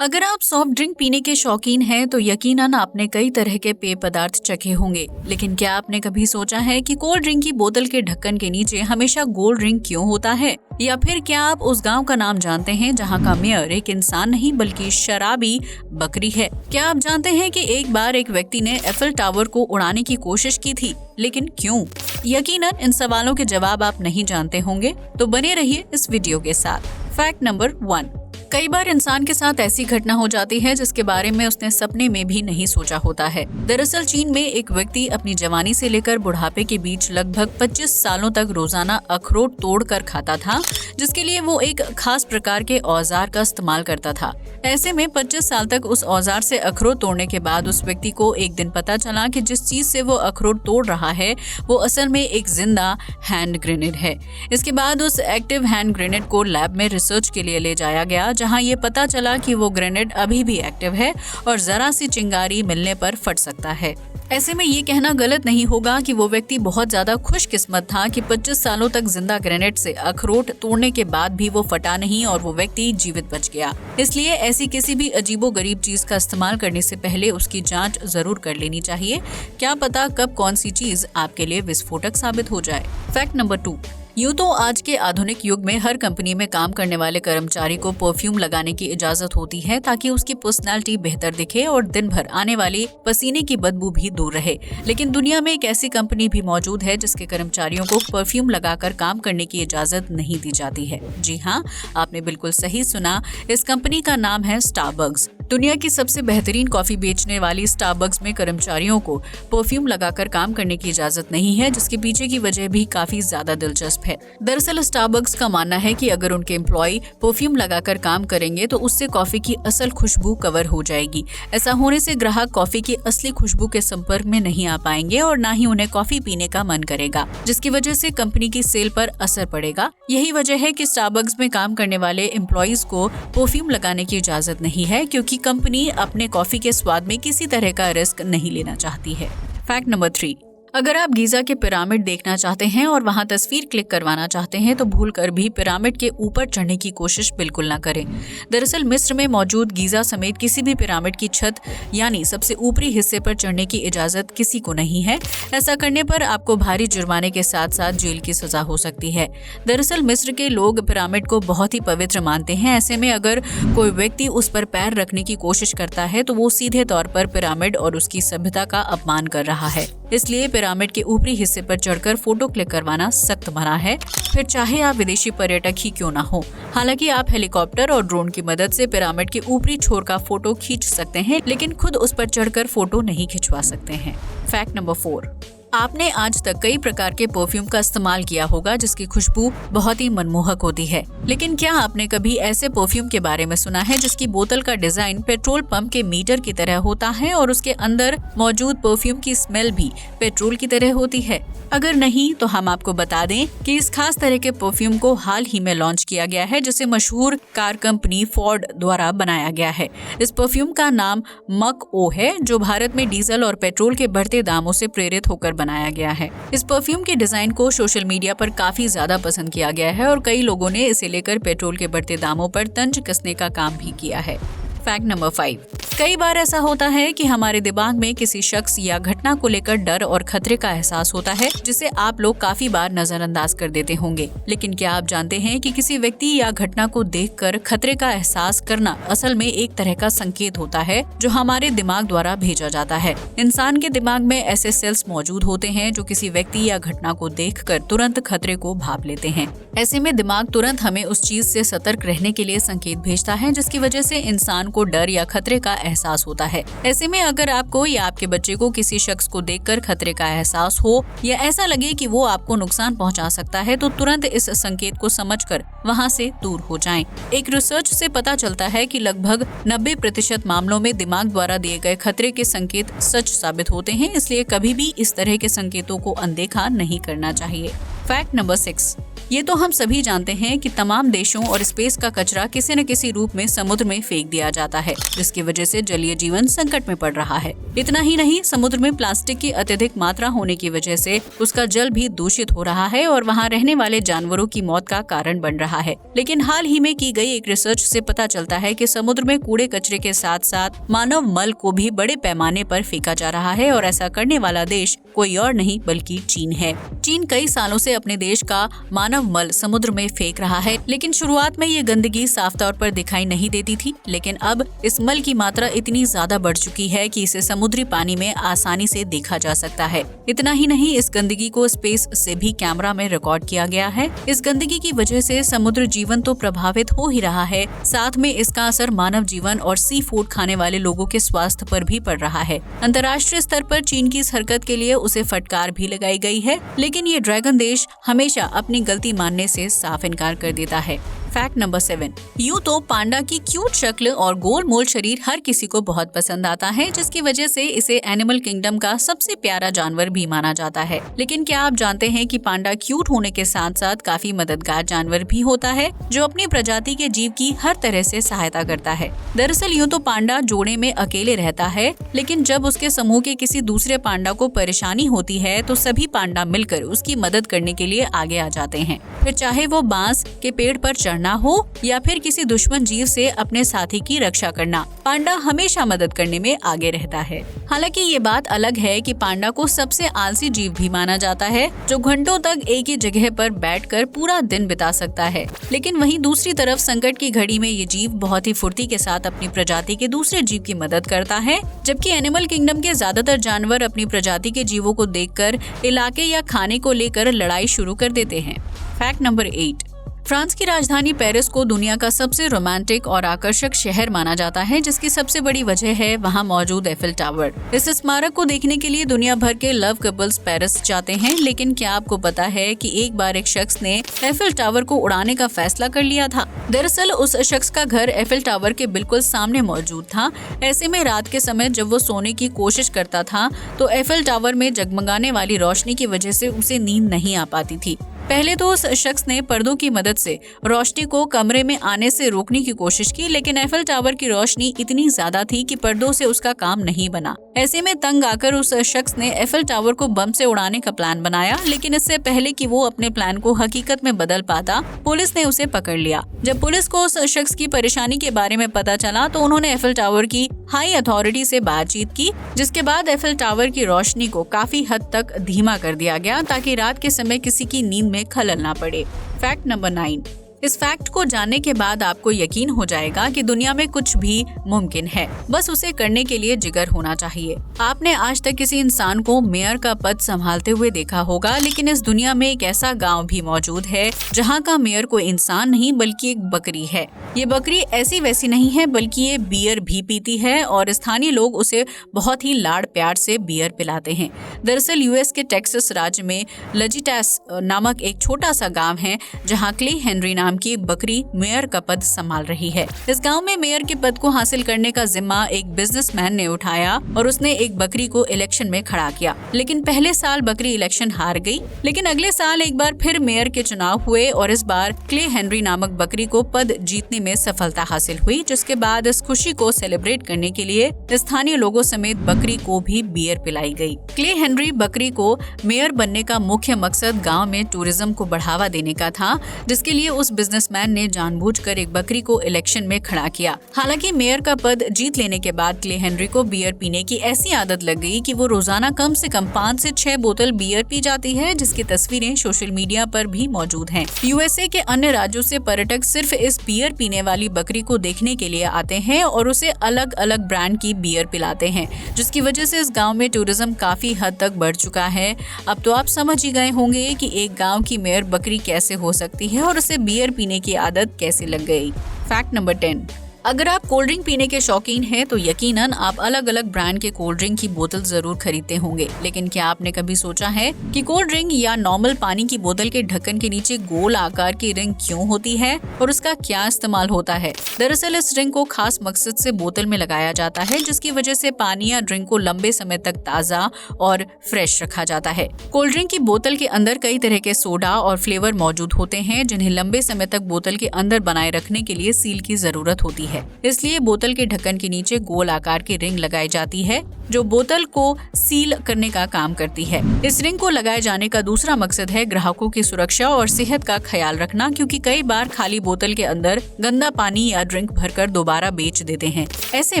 अगर आप soft drink पीने के शौकीन हैं तो यकीनन आपने कई तरह के पेय पदार्थ चखे होंगे। लेकिन क्या आपने कभी सोचा है कि कोल्ड ड्रिंक की बोतल के ढक्कन के नीचे हमेशा गोल्ड ड्रिंक क्यों होता है? या फिर क्या आप उस गांव का नाम जानते हैं जहां का मेयर एक इंसान नहीं बल्कि शराबी बकरी है? क्या आप जानते हैं कि एक बार एक व्यक्ति ने एफिल टावर को उड़ाने की कोशिश की थी, लेकिन क्यों? यकीनन इन सवालों के जवाब आप नहीं जानते होंगे, तो बने रहिए इस वीडियो के साथ। Fact number 1। कई बार इंसान के साथ ऐसी घटना हो जाती है जिसके बारे में उसने सपने में भी नहीं सोचा होता है। दरअसल चीन में एक व्यक्ति अपनी जवानी से लेकर बुढ़ापे के बीच लगभग 25 सालों तक रोजाना अखरोट तोड़कर खाता था, जिसके लिए वो एक खास प्रकार के औजार का इस्तेमाल करता था। ऐसे में 25 साल तक उस औजार से अखरोट तोड़ने के बाद उस व्यक्ति को एक दिन पता चला कि जिस चीज से वो अखरोट तोड़ रहा है वो असल में एक जिंदा हैंड ग्रेनेड है। इसके बाद उस एक्टिव हैंड ग्रेनेड को लैब में रिसर्च के लिए ले जाया गया, जहां ये पता चला कि वो ग्रेनेड अभी भी एक्टिव है और जरा सी चिंगारी मिलने पर फट सकता है। ऐसे में ये कहना गलत नहीं होगा कि वो व्यक्ति बहुत ज्यादा खुशकिस्मत था कि 25 सालों तक जिंदा ग्रेनेड से अखरोट तोड़ने के बाद भी वो फटा नहीं और वो व्यक्ति जीवित बच गया। इसलिए ऐसी किसी भी अजीबोगरीब चीज का इस्तेमाल करने से पहले उसकी जांच जरूर कर लेनी चाहिए। क्या पता कब कौन सी चीज आपके लिए विस्फोटक साबित हो जाए। Fact number 2। यूं तो आज के आधुनिक युग में हर कंपनी में काम करने वाले कर्मचारी को परफ्यूम लगाने की इजाजत होती है ताकि उसकी पर्सनालिटी बेहतर दिखे और दिन भर आने वाली पसीने की बदबू भी दूर रहे। लेकिन दुनिया में एक ऐसी कंपनी भी मौजूद है जिसके कर्मचारियों को परफ्यूम लगाकर काम करने की इजाजत नहीं दी जाती है। जी हाँ, आपने बिल्कुल सही सुना। इस कंपनी का नाम है स्टारबक्स। दुनिया की सबसे बेहतरीन कॉफी बेचने वाली स्टारबक्स में कर्मचारियों को परफ्यूम लगाकर काम करने की इजाजत नहीं है, जिसके पीछे की वजह भी काफी ज्यादा दिलचस्प है। दरअसल स्टारबक्स का मानना है कि अगर उनके एम्प्लॉय परफ्यूम लगाकर काम करेंगे तो उससे कॉफी की असल खुशबू कवर हो जाएगी। ऐसा होने से ग्राहक कॉफी की असली खुशबू के संपर्क में नहीं आ पाएंगे और ना ही उन्हें कॉफी पीने का मन करेगा, जिसकी वजह से कंपनी की सेल पर असर पड़ेगा। यही वजह है कि स्टारबक्स में काम करने वाले एम्प्लॉयज को परफ्यूम लगाने की इजाजत नहीं है, क्योंकि कंपनी अपने कॉफी के स्वाद में किसी तरह का रिस्क नहीं लेना चाहती है। Fact number 3। अगर आप गीजा के पिरामिड देखना चाहते हैं और वहां तस्वीर क्लिक करवाना चाहते हैं तो भूलकर भी पिरामिड के ऊपर चढ़ने की कोशिश बिल्कुल ना करें। दरअसल मिस्र में मौजूद गीजा समेत किसी भी पिरामिड की छत यानी सबसे ऊपरी हिस्से पर चढ़ने की इजाजत किसी को नहीं है। ऐसा करने पर आपको भारी जुर्माने के साथ साथ जेल की सजा हो सकती है। दरअसल मिस्र के लोग पिरामिड को बहुत ही पवित्र मानते हैं। ऐसे में अगर कोई व्यक्ति उस पर पैर रखने की कोशिश करता है तो वो सीधे तौर पर पिरामिड और उसकी सभ्यता का अपमान कर रहा है। इसलिए पिरामिड के ऊपरी हिस्से पर चढ़कर फोटो क्लिक करवाना सख्त मना है, फिर चाहे आप विदेशी पर्यटक ही क्यों ना हो। हालांकि आप हेलीकॉप्टर और ड्रोन की मदद से पिरामिड के ऊपरी छोर का फोटो खींच सकते हैं, लेकिन खुद उस पर चढ़कर फोटो नहीं खिंचवा सकते हैं। Fact number 4। आपने आज तक कई प्रकार के परफ्यूम का इस्तेमाल किया होगा जिसकी खुशबू बहुत ही मनमोहक होती है, लेकिन क्या आपने कभी ऐसे परफ्यूम के बारे में सुना है जिसकी बोतल का डिजाइन पेट्रोल पंप के मीटर की तरह होता है और उसके अंदर मौजूद परफ्यूम की स्मेल भी पेट्रोल की तरह होती है? अगर नहीं तो हम आपको बता दें कि इस खास तरह के परफ्यूम को हाल ही में लॉन्च किया गया है, जिसे मशहूर कार कंपनी फोर्ड द्वारा बनाया गया है। इस परफ्यूम का नाम मक ओ है, जो भारत में डीजल और पेट्रोल के बढ़ते दामों से प्रेरित होकर बनाया गया है। इस परफ्यूम के डिजाइन को सोशल मीडिया पर काफी ज्यादा पसंद किया गया है और कई लोगों ने इसे लेकर पेट्रोल के बढ़ते दामों पर तंज कसने का काम भी किया है। Fact number 5। कई बार ऐसा होता है कि हमारे दिमाग में किसी शख्स या घटना को लेकर डर और खतरे का एहसास होता है, जिसे आप लोग काफी बार नजरअंदाज कर देते होंगे। लेकिन क्या आप जानते हैं कि किसी व्यक्ति या घटना को देखकर खतरे का एहसास करना असल में एक तरह का संकेत होता है जो हमारे दिमाग द्वारा भेजा जाता है। इंसान के दिमाग में ऐसे सेल्स मौजूद होते हैं जो किसी व्यक्ति या घटना को देखकर तुरंत खतरे को भाप लेते हैं। ऐसे में दिमाग तुरंत हमें उस चीज से सतर्क रहने के लिए संकेत भेजता है, जिसकी वजह से इंसान को डर या खतरे का एहसास होता है। ऐसे में अगर आपको या आपके बच्चे को किसी शख्स को देखकर खतरे का एहसास हो या ऐसा लगे कि वो आपको नुकसान पहुंचा सकता है तो तुरंत इस संकेत को समझकर वहां से दूर हो जाएं। एक रिसर्च से पता चलता है कि लगभग 90% मामलों में दिमाग द्वारा दिए गए खतरे के संकेत सच साबित होते हैं, इसलिए कभी भी इस तरह के संकेतों को अनदेखा नहीं करना चाहिए। Fact number 6। ये तो हम सभी जानते हैं कि तमाम देशों और स्पेस का कचरा किसी न किसी रूप में समुद्र में फेंक दिया जाता है, जिसकी वजह से जलीय जीवन संकट में पड़ रहा है। इतना ही नहीं, समुद्र में प्लास्टिक की अत्यधिक मात्रा होने की वजह से उसका जल भी दूषित हो रहा है और वहाँ रहने वाले जानवरों की मौत का कारण बन रहा है। लेकिन हाल ही में की गई एक रिसर्च से पता चलता है कि समुद्र में कूड़े कचरे के साथ साथ मानव मल को भी बड़े पैमाने पर फेंका जा रहा है और ऐसा करने वाला देश कोई और नहीं बल्कि चीन है। चीन कई सालों से अपने देश का मानव मल समुद्र में फेंक रहा है, लेकिन शुरुआत में ये गंदगी साफ तौर पर दिखाई नहीं देती थी, लेकिन अब इस मल की मात्रा इतनी ज्यादा बढ़ चुकी है कि इसे समुद्री पानी में आसानी से देखा जा सकता है। इतना ही नहीं, इस गंदगी को स्पेस से भी कैमरा में रिकॉर्ड किया गया है। इस गंदगी की वजह से समुद्र जीवन तो प्रभावित हो ही रहा है, साथ में इसका असर मानव जीवन और सी फूड खाने वाले लोगों के स्वास्थ्य पर भी पड़ रहा है। अंतर्राष्ट्रीय स्तर पर चीन की इस हरकत के लिए उसे फटकार भी लगाई गई है, लेकिन ये ड्रैगन देश हमेशा अपनी गलती मानने से साफ इनकार कर देता है। Fact number 7। यूं तो पांडा की क्यूट शक्ल और गोल मोल शरीर हर किसी को बहुत पसंद आता है, जिसकी वजह से इसे एनिमल किंगडम का सबसे प्यारा जानवर भी माना जाता है। लेकिन क्या आप जानते हैं कि पांडा क्यूट होने के साथ साथ काफी मददगार जानवर भी होता है, जो अपनी प्रजाति के जीव की हर तरह से सहायता करता है। दरअसल यूं तो पांडा जोड़े में अकेले रहता है, लेकिन जब उसके समूह के किसी दूसरे पांडा को परेशानी होती है तो सभी पांडा मिलकर उसकी मदद करने के लिए आगे आ जाते हैं। फिर चाहे वो बांस के पेड़ पर चढ़ना हो या फिर किसी दुश्मन जीव से अपने साथी की रक्षा करना, पांडा हमेशा मदद करने में आगे रहता है। हालांकि ये बात अलग है कि पांडा को सबसे आलसी जीव भी माना जाता है, जो घंटों तक एक ही जगह पर बैठकर पूरा दिन बिता सकता है। लेकिन वहीं दूसरी तरफ संकट की घड़ी में ये जीव बहुत ही फुर्ती के साथ अपनी प्रजाति के दूसरे जीव की मदद करता है, जबकि एनिमल किंगडम के ज्यादातर जानवर अपनी प्रजाति के जीवों को देखकर इलाके या खाने को लेकर लड़ाई शुरू कर देते हैं। Fact number 8। फ्रांस की राजधानी पेरिस को दुनिया का सबसे रोमांटिक और आकर्षक शहर माना जाता है, जिसकी सबसे बड़ी वजह है वहां मौजूद एफिल टावर। इस स्मारक को देखने के लिए दुनिया भर के लव कपल्स पेरिस जाते हैं, लेकिन क्या आपको पता है कि एक बार एक शख्स ने एफिल टावर को उड़ाने का फैसला कर लिया था। दरअसल उस शख्स का घर एफिल टावर के बिल्कुल सामने मौजूद था। ऐसे में रात के समय जब वो सोने की कोशिश करता था तो एफिल टावर में जगमगाने वाली रोशनी की वजह से उसे नींद नहीं आ पाती थी। पहले तो उस शख्स ने पर्दों की मदद से रोशनी को कमरे में आने से रोकने की कोशिश की, लेकिन एफिल टावर की रोशनी इतनी ज्यादा थी कि पर्दों से उसका काम नहीं बना। ऐसे में तंग आकर उस शख्स ने एफिल टावर को बम से उड़ाने का प्लान बनाया, लेकिन इससे पहले कि वो अपने प्लान को हकीकत में बदल पाता, पुलिस ने उसे पकड़ लिया। जब पुलिस को उस शख्स की परेशानी के बारे में पता चला तो उन्होंने एफिल टावर की हाई अथॉरिटी से बातचीत की, जिसके बाद एफिल टावर की रोशनी को काफी हद तक धीमा कर दिया गया ताकि रात के समय किसी की नींद में खलल ना पड़े। Fact number 9। इस फैक्ट को जानने के बाद आपको यकीन हो जाएगा कि दुनिया में कुछ भी मुमकिन है, बस उसे करने के लिए जिगर होना चाहिए। आपने आज तक किसी इंसान को मेयर का पद संभालते हुए देखा होगा, लेकिन इस दुनिया में एक ऐसा गांव भी मौजूद है जहां का मेयर कोई इंसान नहीं बल्कि एक बकरी है। ये बकरी ऐसी वैसी नहीं है, बल्कि ये बियर भी पीती है और स्थानीय लोग उसे बहुत ही लाड़ प्यार से बियर पिलाते हैं। दरअसल यूएस के टेक्सास राज्य में लजिटास नामक एक छोटा सा गाँव है जहाँ क्ले हेनरी नाम की बकरी मेयर का पद संभाल रही है। इस गांव में मेयर के पद को हासिल करने का जिम्मा एक बिजनेसमैन ने उठाया और उसने एक बकरी को इलेक्शन में खड़ा किया, लेकिन पहले साल बकरी इलेक्शन हार गई। लेकिन अगले साल एक बार फिर मेयर के चुनाव हुए और इस बार क्ले हेनरी नामक बकरी को पद जीतने में सफलता हासिल हुई, जिसके बाद इस खुशी को सेलिब्रेट करने के लिए स्थानीय लोगों समेत बकरी को भी बियर पिलाई गई। क्ले हेनरी बकरी को मेयर बनने का मुख्य मकसद गाँव में टूरिज्म को बढ़ावा देने का था, जिसके लिए उस बिजनेसमैन ने जानबूझकर एक बकरी को इलेक्शन में खड़ा किया। हालांकि मेयर का पद जीत लेने के बाद क्ले हेनरी को बियर पीने की ऐसी आदत लग गई कि वो रोजाना कम से कम 5 से 6 बोतल बियर पी जाती है, जिसकी तस्वीरें सोशल मीडिया पर भी मौजूद हैं। यूएसए के अन्य राज्यों से पर्यटक सिर्फ इस बियर पीने वाली बकरी को देखने के लिए आते हैं और उसे अलग अलग ब्रांड की बियर पिलाते हैं, जिसकी वजह से इस गाँव में टूरिज्म काफी हद तक बढ़ चुका है। अब तो आप समझ ही गए होंगे कि एक गाँव की मेयर बकरी कैसे हो सकती है और उसे बियर पीने की आदत कैसे लग गई। Fact number 10। अगर आप कोल्ड ड्रिंक पीने के शौकीन हैं तो यकीनन आप अलग अलग ब्रांड के कोल्ड ड्रिंक की बोतल जरूर खरीदते होंगे, लेकिन क्या आपने कभी सोचा है कि कोल्ड ड्रिंक या नॉर्मल पानी की बोतल के ढक्कन के नीचे गोल आकार की रिंग क्यों होती है और उसका क्या इस्तेमाल होता है? दरअसल इस रिंग को खास मकसद से बोतल में लगाया जाता है, जिसकी वजह से पानी या ड्रिंक को लंबे समय तक ताज़ा और फ्रेश रखा जाता है। कोल्ड ड्रिंक की बोतल के अंदर कई तरह के सोडा और फ्लेवर मौजूद होते हैं, जिन्हें लंबे समय तक बोतल के अंदर बनाए रखने के लिए सील की जरूरत होती है। इसलिए बोतल के ढक्कन के नीचे गोल आकार की रिंग लगाई जाती है, जो बोतल को सील करने का काम करती है। इस रिंग को लगाए जाने का दूसरा मकसद है ग्राहकों की सुरक्षा और सेहत का ख्याल रखना, क्योंकि कई बार खाली बोतल के अंदर गंदा पानी या ड्रिंक भरकर दोबारा बेच देते हैं। ऐसे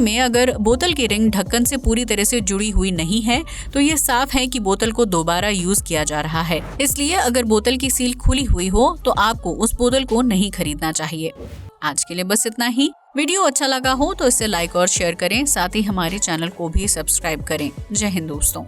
में अगर बोतल की रिंग ढक्कन से पूरी तरह से जुड़ी हुई नहीं है तो ये साफ है कि बोतल को दोबारा यूज किया जा रहा है। इसलिए अगर बोतल की सील खुली हुई हो तो आपको उस बोतल को नहीं खरीदना चाहिए। आज के लिए बस इतना ही। वीडियो अच्छा लगा हो तो इसे लाइक और शेयर करें, साथ ही हमारे चैनल को भी सब्सक्राइब करें। जय हिंद दोस्तों।